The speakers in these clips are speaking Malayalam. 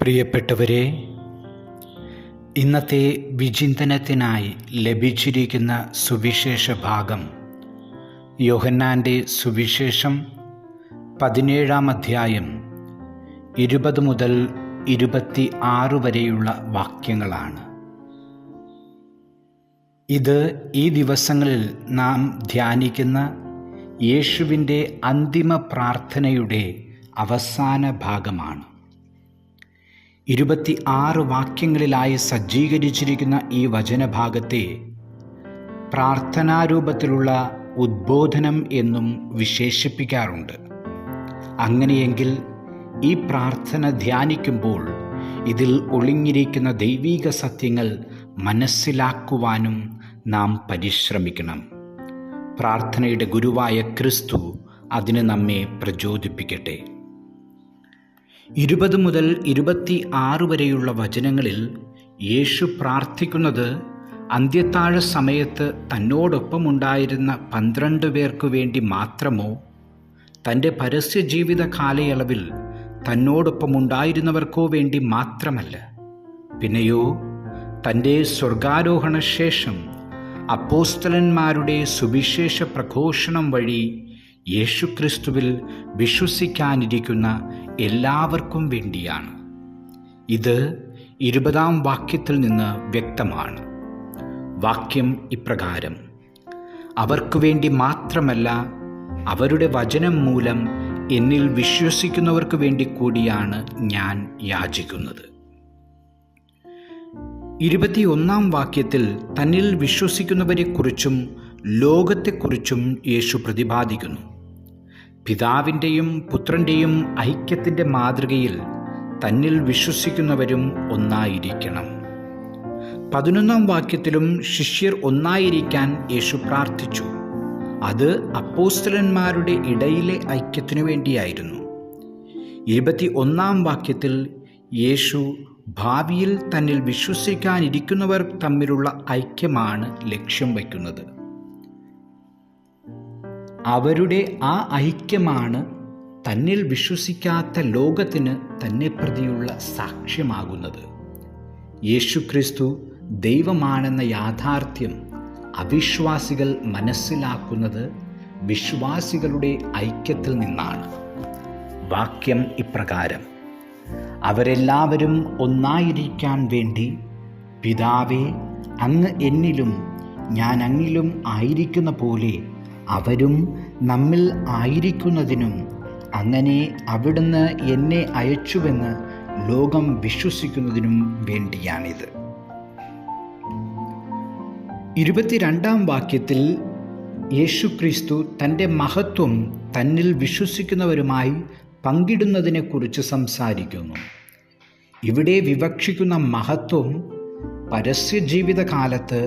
പ്രിയപ്പെട്ടവരെ, ഇന്നത്തെ വിചിന്തനത്തിനായി ലഭിച്ചിരിക്കുന്ന സുവിശേഷ ഭാഗം യോഹന്നാൻ്റെ സുവിശേഷം 17-ാം അധ്യായം 20 മുതൽ 26 വരെയുള്ള വാക്യങ്ങളാണ്. ഇത് ഈ ദിവസങ്ങളിൽ നാം ധ്യാനിക്കുന്ന യേശുവിൻ്റെ അന്തിമ പ്രാർത്ഥനയുടെ അവസാന ഭാഗമാണ്. 26 വാക്യങ്ങളിലായി സജ്ജീകരിച്ചിരിക്കുന്ന ഈ വചനഭാഗത്തെ പ്രാർത്ഥനാരൂപത്തിലുള്ള ഉദ്ബോധനം എന്നും വിശേഷിപ്പിക്കാറുണ്ട്. അങ്ങനെയെങ്കിൽ ഈ പ്രാർത്ഥന ധ്യാനിക്കുമ്പോൾ ഇതിൽ ഒളിഞ്ഞിരിക്കുന്ന ദൈവീക സത്യങ്ങൾ മനസ്സിലാക്കുവാനും നാം പരിശ്രമിക്കണം. പ്രാർത്ഥനയുടെ ഗുരുവായ ക്രിസ്തു അതിന് നമ്മെ പ്രചോദിപ്പിക്കട്ടെ. 20 മുതൽ 26 വരെയുള്ള വചനങ്ങളിൽ യേശു പ്രാർത്ഥിക്കുന്നത് അന്ത്യത്താഴ സമയത്ത് തന്നോടൊപ്പമുണ്ടായിരുന്ന 12 പേർക്കു വേണ്ടി മാത്രമോ, തൻ്റെ പരസ്യജീവിത കാലയളവിൽ തന്നോടൊപ്പമുണ്ടായിരുന്നവർക്കോ വേണ്ടി മാത്രമല്ല, പിന്നെയോ തൻ്റെ സ്വർഗാരോഹണ ശേഷം അപ്പോസ്തലന്മാരുടെ സുവിശേഷ പ്രഘോഷണം വഴി യേശുക്രിസ്തുവിൽ വിശ്വസിക്കാനിരിക്കുന്ന എല്ലാവർക്കും വേണ്ടിയാണ്. ഇത് 20-ാം വാക്യത്തിൽ നിന്ന് വ്യക്തമാണ്. വാക്യം ഇപ്രകാരം: അവർക്കു വേണ്ടി മാത്രമല്ല, അവരുടെ വചനം മൂലം എന്നിൽ വിശ്വസിക്കുന്നവർക്ക് വേണ്ടി കൂടിയാണ് ഞാൻ യാചിക്കുന്നത്. 21-ാം വാക്യത്തിൽ തന്നിൽ വിശ്വസിക്കുന്നവരെക്കുറിച്ചും ലോകത്തെക്കുറിച്ചും യേശു പ്രതിപാദിക്കുന്നു. പിതാവിൻ്റെയും പുത്രൻ്റെയും ഐക്യത്തിൻ്റെ മാതൃകയിൽ തന്നിൽ വിശ്വസിക്കുന്നവരും ഒന്നായിരിക്കണം. 11-ാം വാക്യത്തിലും ശിഷ്യർ ഒന്നായിരിക്കാൻ യേശു പ്രാർത്ഥിച്ചു. അത് അപ്പോസ്തലന്മാരുടെ ഇടയിലെ ഐക്യത്തിനു വേണ്ടിയായിരുന്നു. 21-ാം വാക്യത്തിൽ യേശു ഭാവിയിൽ തന്നിൽ വിശ്വസിക്കാനിരിക്കുന്നവർ തമ്മിലുള്ള ഐക്യമാണ് ലക്ഷ്യം വയ്ക്കുന്നത്. അവരുടെ ആ ഐക്യമാണ് തന്നിൽ വിശ്വസിക്കാത്ത ലോകത്തിന് തന്നെ പ്രതിയുള്ള സാക്ഷ്യമാകുന്നത്. യേശുക്രിസ്തു ദൈവമാണെന്ന യാഥാർത്ഥ്യം അവിശ്വാസികൾ മനസ്സിലാക്കുന്നത് വിശ്വാസികളുടെ ഐക്യത്തിൽ നിന്നാണ്. വാക്യം ഇപ്രകാരം: അവരെല്ലാവരും ഒന്നായിരിക്കാൻ വേണ്ടി, പിതാവേ, അങ്ങ് എന്നിലും ഞാൻ അങ്ങിലും ആയിരിക്കുന്ന പോലെ അവരും നമ്മിൽ ആയിരിക്കുന്നതിനും, അങ്ങനെ അവിടുന്ന് എന്നെ അയച്ചുവെന്ന് ലോകം വിശ്വസിക്കുന്നതിനും വേണ്ടിയാണിത്. 22-ാം വാക്യത്തിൽ യേശുക്രിസ്തു തൻ്റെ മഹത്വം തന്നിൽ വിശ്വസിക്കുന്നവരുമായി പങ്കിടുന്നതിനെക്കുറിച്ച് സംസാരിക്കുന്നു. ഇവിടെ വിവക്ഷിക്കുന്ന മഹത്വം പരസ്യജീവിതകാലത്ത്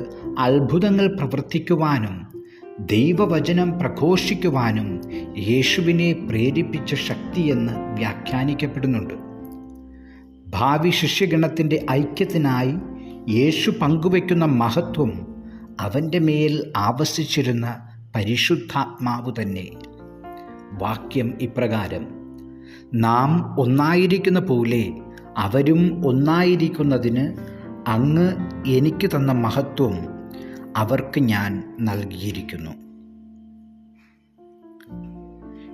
അത്ഭുതങ്ങൾ പ്രവർത്തിക്കുവാനും ദൈവവചനം പ്രഘോഷിക്കുവാനും യേശുവിനെ പ്രേരിപ്പിച്ച ശക്തിയെന്ന് വ്യാഖ്യാനിക്കപ്പെടുന്നുണ്ട്. ഭാവി ശിഷ്യഗണത്തിൻ്റെ ഐക്യത്തിനായി യേശു പങ്കുവയ്ക്കുന്ന മഹത്വം അവൻ്റെ മേൽ ആവസിച്ചിരുന്ന പരിശുദ്ധാത്മാവ് തന്നെ. വാക്യം ഇപ്രകാരം: നാം ഒന്നായിരിക്കുന്ന പോലെ അവരും ഒന്നായിരിക്കുന്നതിന് അങ്ങ് എനിക്ക് തന്ന മഹത്വം അവർക്ക് ഞാൻ നൽകിയിരിക്കുന്നു.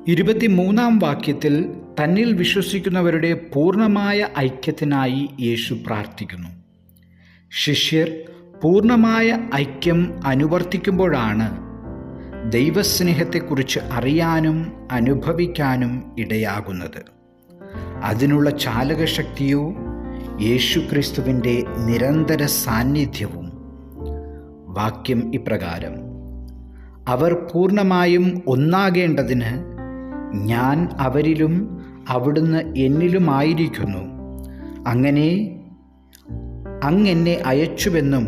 23-ാം വാക്യത്തിൽ തന്നിൽ വിശ്വസിക്കുന്നവരുടെ പൂർണ്ണമായ ഐക്യത്തിനായി യേശു പ്രാർത്ഥിക്കുന്നു. ശിഷ്യർ പൂർണ്ണമായ ഐക്യം അനുവർത്തിക്കുമ്പോഴാണ് ദൈവസ്നേഹത്തെക്കുറിച്ച് അറിയാനും അനുഭവിക്കാനും ഇടയാകുന്നത്. അതിനുള്ള ചാലകശക്തിയോ യേശുക്രിസ്തുവിൻ്റെ നിരന്തര സാന്നിധ്യവും. വാക്യം ഇപ്രകാരം: അവർ പൂർണ്ണമായും ഒന്നാകേണ്ടതിന് ഞാൻ അവരിലും അവിടുന്ന് എന്നിലുമായിരിക്കുന്നു, അങ്ങനെ അങ്ങെന്നെ അയച്ചുവെന്നും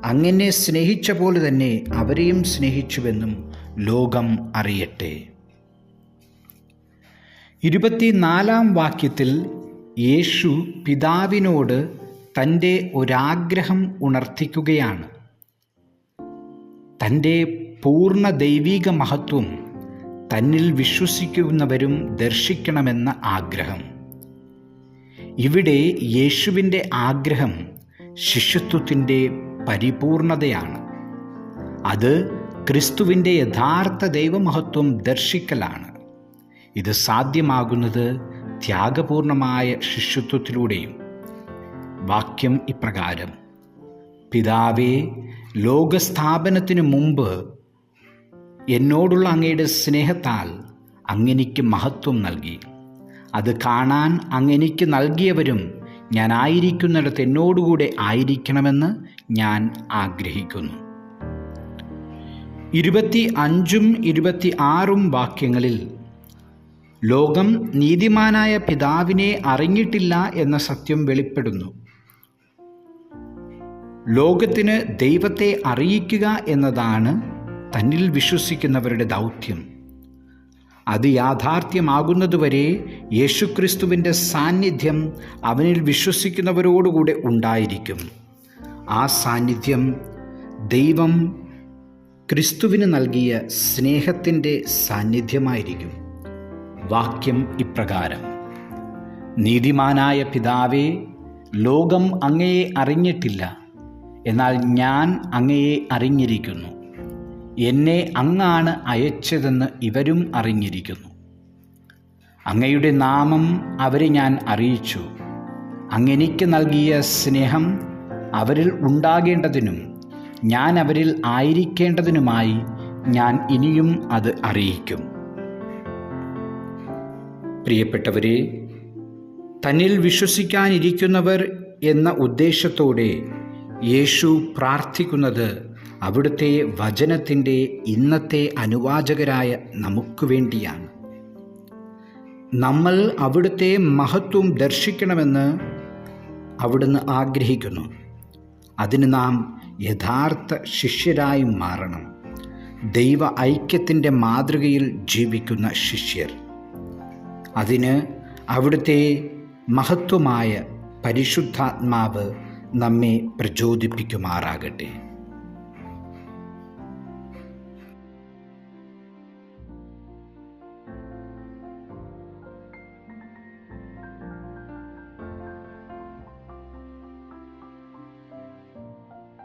അങ്ങനെ സ്നേഹിച്ച പോലെ തന്നെ അവരെയും സ്നേഹിച്ചുവെന്നും ലോകം അറിയട്ടെ. 24-ാം വാക്യത്തിൽ യേശു പിതാവിനോട് തൻ്റെ ഒരാഗ്രഹം ഉണർത്തിക്കുകയാണ്. തൻ്റെ പൂർണ്ണ ദൈവീക മഹത്വം തന്നിൽ വിശ്വസിക്കുന്നവരും ദർശിക്കണമെന്ന ആഗ്രഹം. ഇവിടെ യേശുവിൻ്റെ ആഗ്രഹം ശിഷ്യത്വത്തിൻ്റെ പരിപൂർണതയാണ്. അത് ക്രിസ്തുവിൻ്റെ യഥാർത്ഥ ദൈവമഹത്വം ദർശിക്കലാണ്. ഇത് സാധ്യമാകുന്നത് ത്യാഗപൂർണമായ ശിഷ്യത്വത്തിലൂടെയും. വാക്യം ഇപ്രകാരം: പിതാവേ, ലോകസ്ഥാപനത്തിനു മുമ്പ് എന്നോടുള്ള അങ്ങയുടെ സ്നേഹത്താൽ അങ്ങെനിക്ക് മഹത്വം നൽകി. അത് കാണാൻ അങ്ങെനിക്ക് നൽകിയവരും ഞാൻ ആയിരിക്കുന്നിടത്ത് എന്നോടുകൂടെ ആയിരിക്കണമെന്ന് ഞാൻ ആഗ്രഹിക്കുന്നു. 25 26 വാക്യങ്ങളിൽ ലോകം നീതിമാനായ പിതാവിനെ അറിഞ്ഞിട്ടില്ല എന്ന സത്യം വെളിപ്പെടുന്നു. ലോകത്തിന് ദൈവത്തെ അറിയിക്കുക എന്നതാണ് തന്നിൽ വിശ്വസിക്കുന്നവരുടെ ദൗത്യം. അത് യാഥാർത്ഥ്യമാകുന്നതുവരെ യേശുക്രിസ്തുവിൻ്റെ സാന്നിധ്യം അവനിൽ വിശ്വസിക്കുന്നവരോടുകൂടെ ഉണ്ടായിരിക്കും. ആ സാന്നിധ്യം ദൈവം ക്രിസ്തുവിന് നൽകിയ സ്നേഹത്തിൻ്റെ സാന്നിധ്യമായിരിക്കും. വാക്യം ഇപ്രകാരം: നീതിമാനായ പിതാവേ, ലോകം അങ്ങയെ അറിഞ്ഞിട്ടില്ല, എന്നാൽ ഞാൻ അങ്ങയെ അറിഞ്ഞിരിക്കുന്നു. എന്നെ അങ്ങാണ് അയച്ചതെന്ന് ഇവരും അറിഞ്ഞിരിക്കുന്നു. അങ്ങയുടെ നാമം അവരെ ഞാൻ അറിയിച്ചു. അങ്ങെനിക്ക് നൽകിയ സ്നേഹം അവരിൽ ഉണ്ടാകേണ്ടതിനും ഞാൻ അവരിൽ ആയിരിക്കേണ്ടതിനുമായി ഞാൻ ഇനിയും അത് അറിയിക്കും. പ്രിയപ്പെട്ടവരെ, തന്നിൽ വിശ്വസിക്കാനിരിക്കുന്നവർ എന്ന ഉദ്ദേശത്തോടെ യേശു പ്രാർത്ഥിക്കുന്നത് അവിടുത്തെ വചനത്തിൻ്റെ ഇന്നത്തെ അനുവാചകരായ നമുക്ക് വേണ്ടിയാണ്. നമ്മൾ അവിടുത്തെ മഹത്വം ദർശിക്കണമെന്ന് അവിടുന്ന് ആഗ്രഹിക്കുന്നു. അതിന് നാം യഥാർത്ഥ ശിഷ്യരായി മാറണം. ദൈവ ഐക്യത്തിൻ്റെ മാതൃകയിൽ ജീവിക്കുന്ന ശിഷ്യർ. അതിന് അവിടുത്തെ മഹത്വമായ പരിശുദ്ധാത്മാവ് നമ്മെ പ്രചോദിപ്പിക്കുമാറാകട്ടെ.